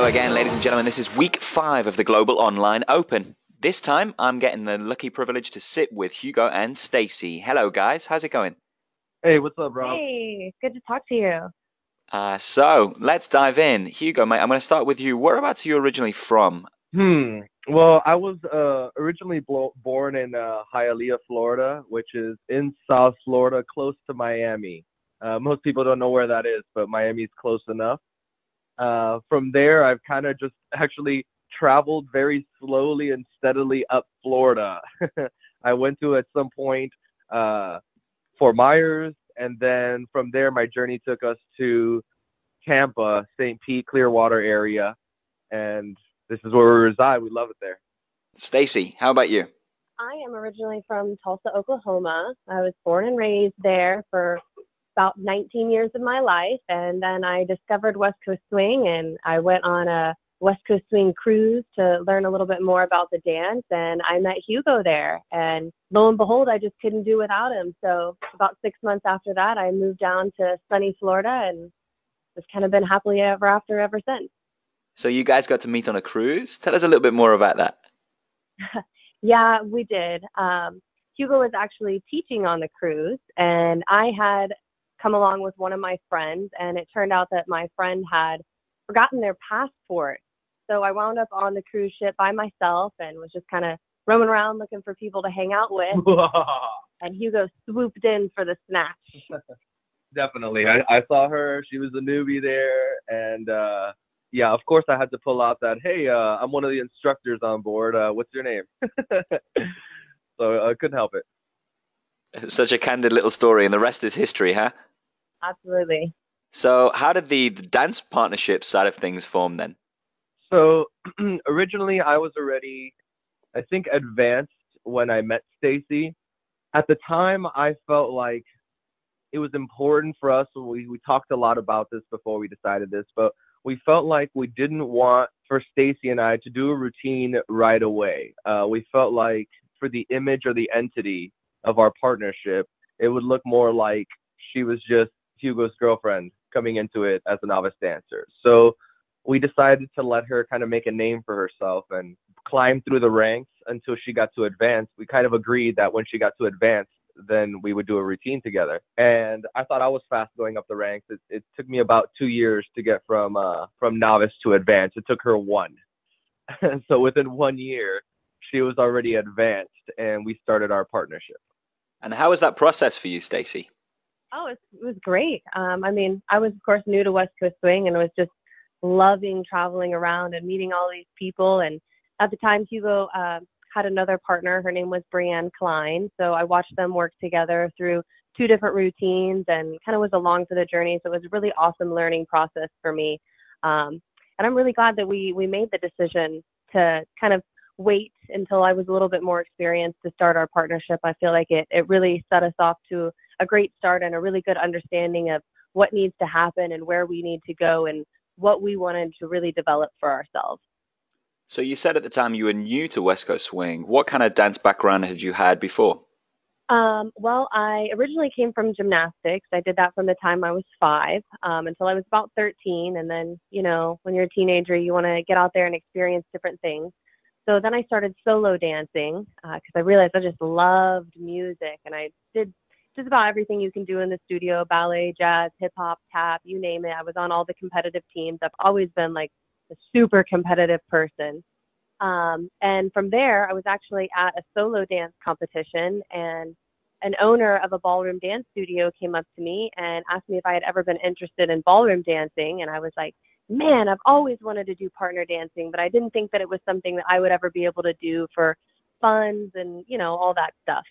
Hello again, ladies and gentlemen. This is week 5 of the Global Online Open. This time, I'm getting the lucky privilege to sit with Hugo and Stacy. Hello, guys. How's it going? Hey, what's up, Rob? Hey, good to talk to you. So, let's dive in. Hugo, mate, I'm going to start with you. Whereabouts are you originally from? Well, I was originally born in Hialeah, Florida, which is in South Florida, close to Miami. Most people don't know where that is, but Miami's close enough. From there, I've kind of just actually traveled very slowly and steadily up Florida. I went to at some point Fort Myers, and then from there, my journey took us to Tampa, St. Pete, Clearwater area, and this is where we reside. We love it there. Stacy, how about you? I am originally from Tulsa, Oklahoma. I was born and raised there for about 19 years of my life, and then I discovered West Coast Swing, and I went on a West Coast Swing cruise to learn a little bit more about the dance, and I met Hugo there, and lo and behold, I just couldn't do without him. So about 6 months after that, I moved down to sunny Florida, and it's kind of been happily ever after ever since. So you guys got to meet on a cruise? Tell us a little bit more about that. Yeah, we did. Hugo was actually teaching on the cruise, and I had come along with one of my friends, and it turned out that my friend had forgotten their passport. So I wound up on the cruise ship by myself and was just kind of roaming around looking for people to hang out with. And Hugo swooped in for the snatch. Definitely. I saw her. She was a newbie there. And yeah, of course, I had to pull out that, hey, I'm one of the instructors on board. What's your name? So I couldn't help it. Such a candid little story, and the rest is history, huh? Absolutely. So how did the dance partnership side of things form then? So originally, I was already, I think, advanced when I met Stacy. At the time, I felt like it was important for us. We talked a lot about this before we decided this, but we felt like we didn't want for Stacy and I to do a routine right away. We felt like for the image or the entity of our partnership, it would look more like she was just Hugo's girlfriend coming into it as a novice dancer. So we decided to let her kind of make a name for herself and climb through the ranks until she got to advance. We kind of agreed that when she got to advance, then we would do a routine together. And I thought I was fast going up the ranks. It took me about 2 years to get from novice to advanced. It took her 1. So within 1 year, she was already advanced, and we started our partnership. And how was that process for you, Stacy? Oh, it was great. I mean, I was, of course, new to West Coast Swing and was just loving traveling around and meeting all these people. And at the time, Hugo had another partner. Her name was Brianne Klein. So I watched them work together through 2 different routines and kind of was along for the journey. So it was a really awesome learning process for me. And I'm really glad that we made the decision to kind of wait until I was a little bit more experienced to start our partnership. I feel like it really set us off to a great start and a really good understanding of what needs to happen and where we need to go and what we wanted to really develop for ourselves. So you said at the time you were new to West Coast Swing. What kind of dance background had you had before? Well, I originally came from gymnastics. I did that from the time I was 5 until I was about 13. And then, you know, when you're a teenager, you want to get out there and experience different things. So then I started solo dancing because I realized I just loved music. And I did just about everything you can do in the studio: ballet, jazz, hip hop, tap, you name it. I was on all the competitive teams. I've always been like a super competitive person. And from there, I was actually at a solo dance competition, and an owner of a ballroom dance studio came up to me and asked me if I had ever been interested in ballroom dancing. And I was like, man, I've always wanted to do partner dancing, but I didn't think that it was something that I would ever be able to do for funds and, you know, all that stuff.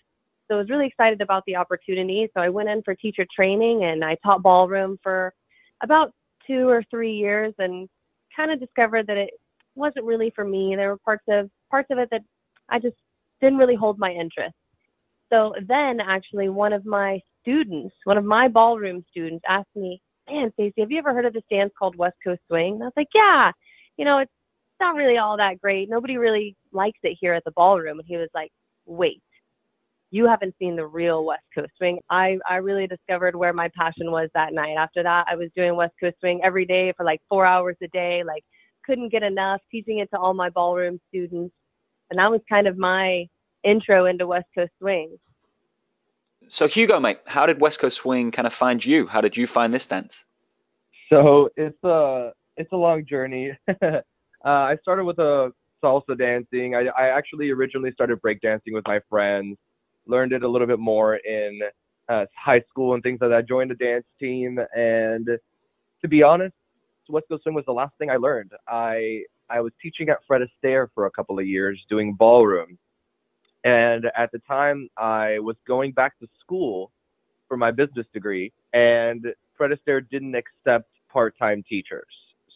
So I was really excited about the opportunity. So I went in for teacher training and I taught ballroom for about 2 or 3 years and kind of discovered that it wasn't really for me. There were parts of it that I just didn't really hold my interest. So then actually one of my ballroom students asked me, man, Stacy, have you ever heard of this dance called West Coast Swing? And I was like, yeah, you know, it's not really all that great. Nobody really likes it here at the ballroom. And he was like, wait, you haven't seen the real West Coast Swing. I really discovered where my passion was that night. After that, I was doing West Coast Swing every day for like 4 hours a day, like couldn't get enough, teaching it to all my ballroom students. And that was kind of my intro into West Coast swing. So Hugo, mate, how did West Coast swing kind of find you? How did you find this dance? So it's a long journey. I started with a salsa dancing. I actually originally started breakdancing with my friends, learned it a little bit more in high school and things like that. I joined a dance team, and to be honest, West Coast swing was the last thing I learned. I was teaching at Fred Astaire for a couple of years doing ballroom, and at the time I was going back to school for my business degree, and Fred Astaire didn't accept part-time teachers.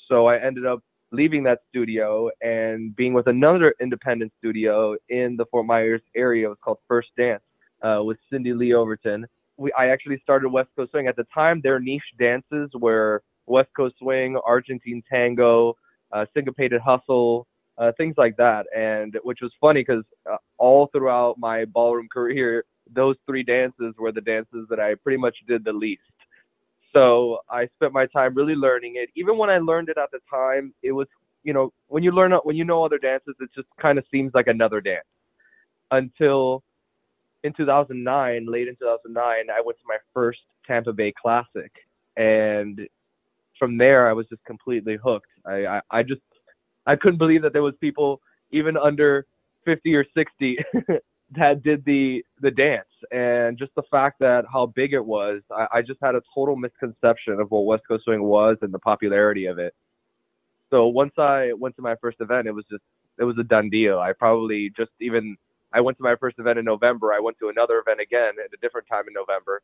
So I ended up leaving that studio and being with another independent studio in the Fort Myers area. It was called First Dance with Cindy Lee Overton. I actually started West Coast Swing. At the time, their niche dances were West Coast Swing, Argentine Tango, Syncopated Hustle, things like that. And which was funny because all throughout my ballroom career, those three dances were the dances that I pretty much did the least. So I spent my time really learning it. Even when I learned it at the time, it was, when you know other dances, it just kind of seems like another dance. Until in 2009, late in 2009, I went to my first Tampa Bay Classic. And from there, I was just completely hooked. I couldn't believe that there was people even under 50 or 60 that did the dance, and just the fact that how big it was, I just had a total misconception of what West Coast swing was and the popularity of it. So once I went to my first event, it was a done deal. I went to my first event in November. I went to another event again at a different time in November,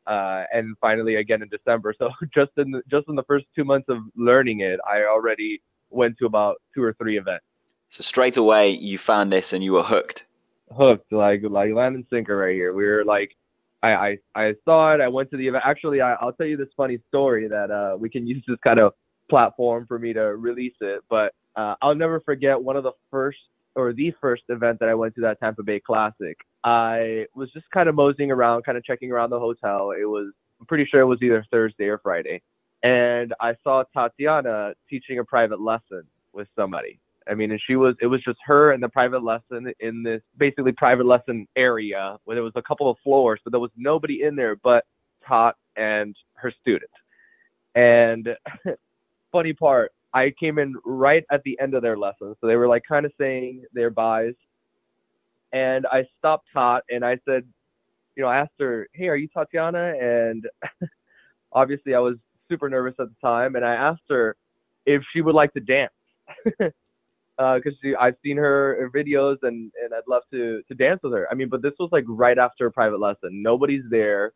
and finally again in December. So just in the first 2 months of learning it, I already went to about 2 or 3 events. So straight away you found this and you were hooked. Hooked, like land and sinker right here. We were like, I saw it. I went to the event. Actually, I'll tell you this funny story that we can use this kind of platform for me to release it. But I'll never forget the first event that I went to, that Tampa Bay Classic. I was just kind of moseying around, kind of checking around the hotel. I'm pretty sure it was either Thursday or Friday, and I saw Tatiana teaching a private lesson with somebody. I mean, and it was just her and the private lesson in this basically private lesson area where there was a couple of floors, but there was nobody in there but Tot and her student. And funny part, I came in right at the end of their lesson. So they were like kind of saying their byes. And I stopped Tot and I said, I asked her, "Hey, are you Tatiana?" And obviously I was super nervous at the time. And I asked her if she would like to dance. Because I've seen her videos and I'd love to dance with her. I mean, but this was like right after a private lesson. Nobody's there.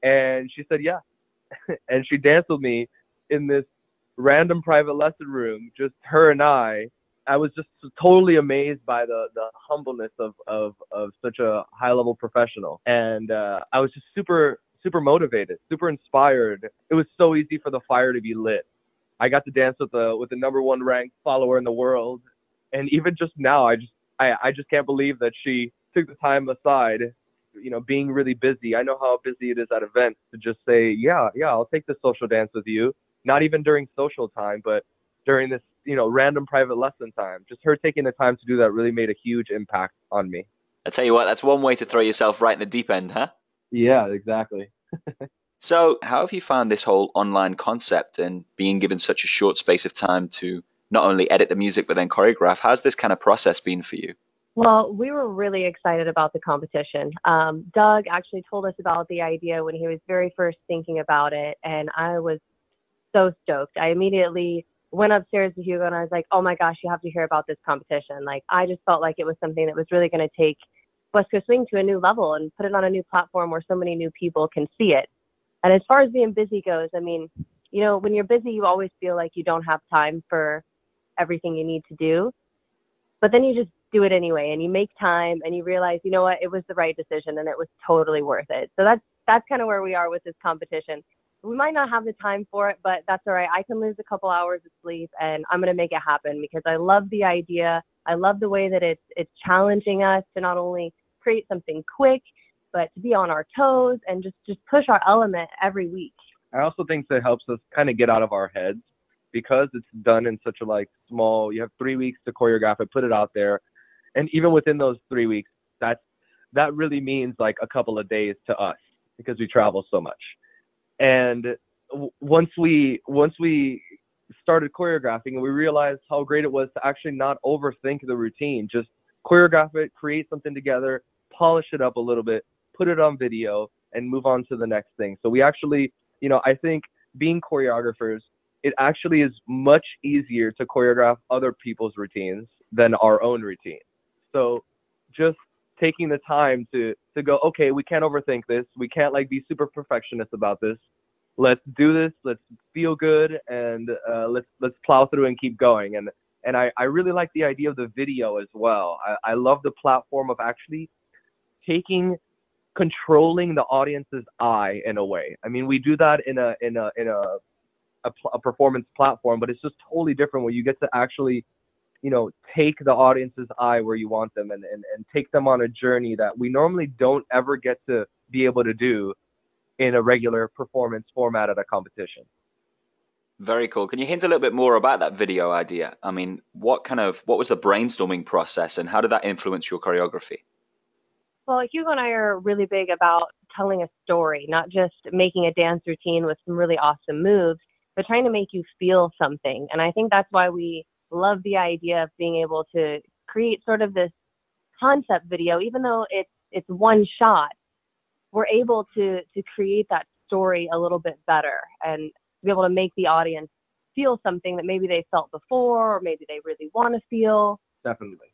And she said, yeah. And she danced with me in this random private lesson room, just her and I. I was just totally amazed by the humbleness of such a high level professional. And I was just super, super motivated, super inspired. It was so easy for the fire to be lit. I got to dance with the #1 ranked follower in the world, and even just now, I just can't believe that she took the time aside, being really busy. I know how busy it is at events to just say, yeah, I'll take this social dance with you. Not even during social time, but during this, random private lesson time. Just her taking the time to do that really made a huge impact on me. I tell you what, that's one way to throw yourself right in the deep end, huh? Yeah, exactly. So how have you found this whole online concept and being given such a short space of time to not only edit the music but then choreograph? How's this kind of process been for you? Well, we were really excited about the competition. Doug actually told us about the idea when he was very first thinking about it, and I was so stoked. I immediately went upstairs to Hugo and I was like, oh my gosh, you have to hear about this competition. Like, I just felt like it was something that was really going to take West Coast Swing to a new level and put it on a new platform where so many new people can see it. And as far as being busy goes, I mean, when you're busy, you always feel like you don't have time for everything you need to do. But then you just do it anyway, and you make time, and you realize, you know what, it was the right decision, and it was totally worth it. So that's kind of where we are with this competition. We might not have the time for it, but that's all right. I can lose a couple hours of sleep, and I'm going to make it happen because I love the idea. I love the way that it's challenging us to not only create something quick, but to be on our toes and just push our element every week. I also think that helps us kind of get out of our heads. because it's done in such a like small. You have 3 weeks to choreograph it, put it out there, and even within those 3 weeks, that really means like a couple of days to us because we travel so much. And once we started choreographing, we realized how great it was to actually not overthink the routine. Just choreograph it, create something together, polish it up a little bit, put it on video, and move on to the next thing. So we actually, I think being choreographers, it actually is much easier to choreograph other people's routines than our own routine. So just taking the time to go, okay, we can't overthink this. We can't like be super perfectionist about this. Let's do this. Let's feel good, and let's plow through and keep going. And I really like the idea of the video as well. I love the platform of actually taking controlling the audience's eye in a way. I mean, we do that in a performance platform, but it's just totally different when you get to actually take the audience's eye where you want them, and take them on a journey that we normally don't ever get to be able to do in a regular performance format at a competition. Very cool. Can you hint a little bit more about that video idea? I mean, what was the brainstorming process, and how did that influence your choreography? Well, Hugo and I are really big about telling a story, not just making a dance routine with some really awesome moves, but trying to make you feel something. And I think that's why we love the idea of being able to create sort of this concept video. Even though it's one shot, we're able to create that story a little bit better and be able to make the audience feel something that maybe they felt before, or maybe they really want to feel. Definitely.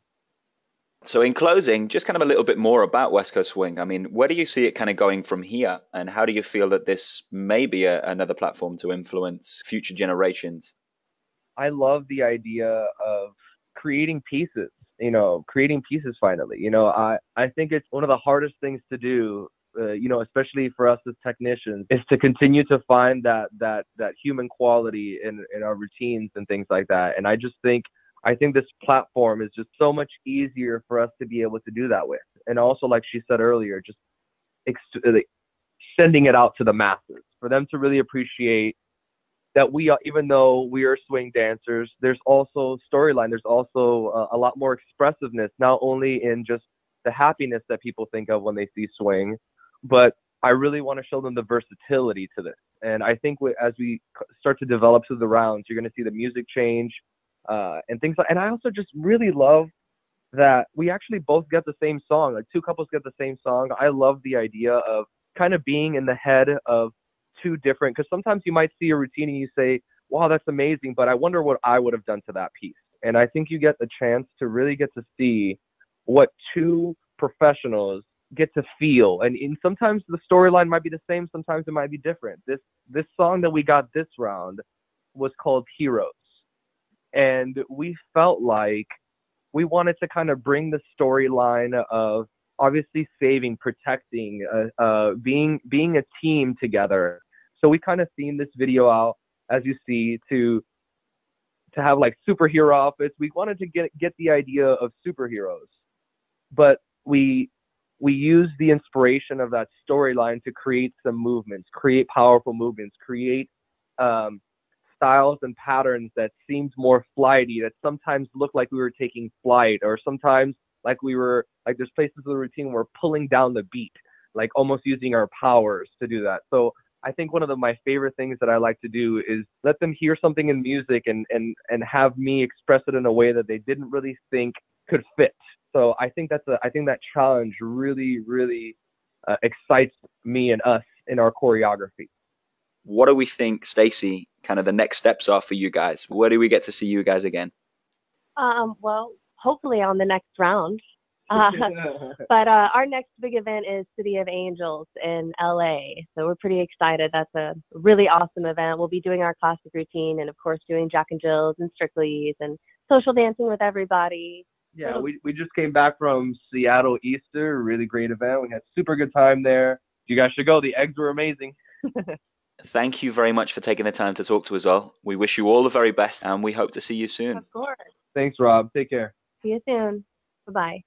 So in closing, just kind of a little bit more about West Coast Swing. I mean, where do you see it kind of going from here? And how do you feel that this may be another platform to influence future generations? I love the idea of creating pieces, finally. I think it's one of the hardest things to do, especially for us as technicians, is to continue to find that human quality in our routines and things like that. And I think this platform is just so much easier for us to be able to do that with. And also, like she said earlier, just sending it out to the masses for them to really appreciate that even though we are swing dancers, there's also storyline. There's also a lot more expressiveness, not only in just the happiness that people think of when they see swing, but I really want to show them the versatility to this. And I think as we start to develop through the rounds, you're going to see the music change and things like. And I also just really love that we actually both get the same song. Like two couples get the same song. I love the idea of kind of being in the head of two different, because sometimes you might see a routine and you say, wow, that's amazing, but I wonder what I would have done to that piece. And I think you get the chance to really get to see what two professionals get to feel. And sometimes the storyline might be the same, sometimes it might be different. This song that we got this round was called Heroes. And we felt like we wanted to kind of bring the storyline of obviously saving, protecting, being a team together. So we kind of themed this video out, as you see, to have like superhero outfits. We wanted to get the idea of superheroes, but we used the inspiration of that storyline to create some movements, create powerful movements, create styles and patterns that seemed more flighty, that sometimes looked like we were taking flight, or sometimes like we were like there's places of the routine where we're pulling down the beat, like almost using our powers to do that. So I think one of my favorite things that I like to do is let them hear something in music and have me express it in a way that they didn't really think could fit. So I think that challenge really, really excites me and us in our choreography. What do we think, Stacy, kind of the next steps are for you guys? Where do we get to see you guys again? Well, hopefully on the next round. But our next big event is City of Angels in LA. So we're pretty excited. That's a really awesome event. We'll be doing our classic routine and, of course, doing Jack and Jills and Strictly's and social dancing with everybody. Yeah, we just came back from Seattle Easter, really great event. We had super good time there. You guys should go. The eggs were amazing. Thank you very much for taking the time to talk to us all. We wish you all the very best, and we hope to see you soon. Of course. Thanks, Rob. Take care. See you soon. Bye-bye.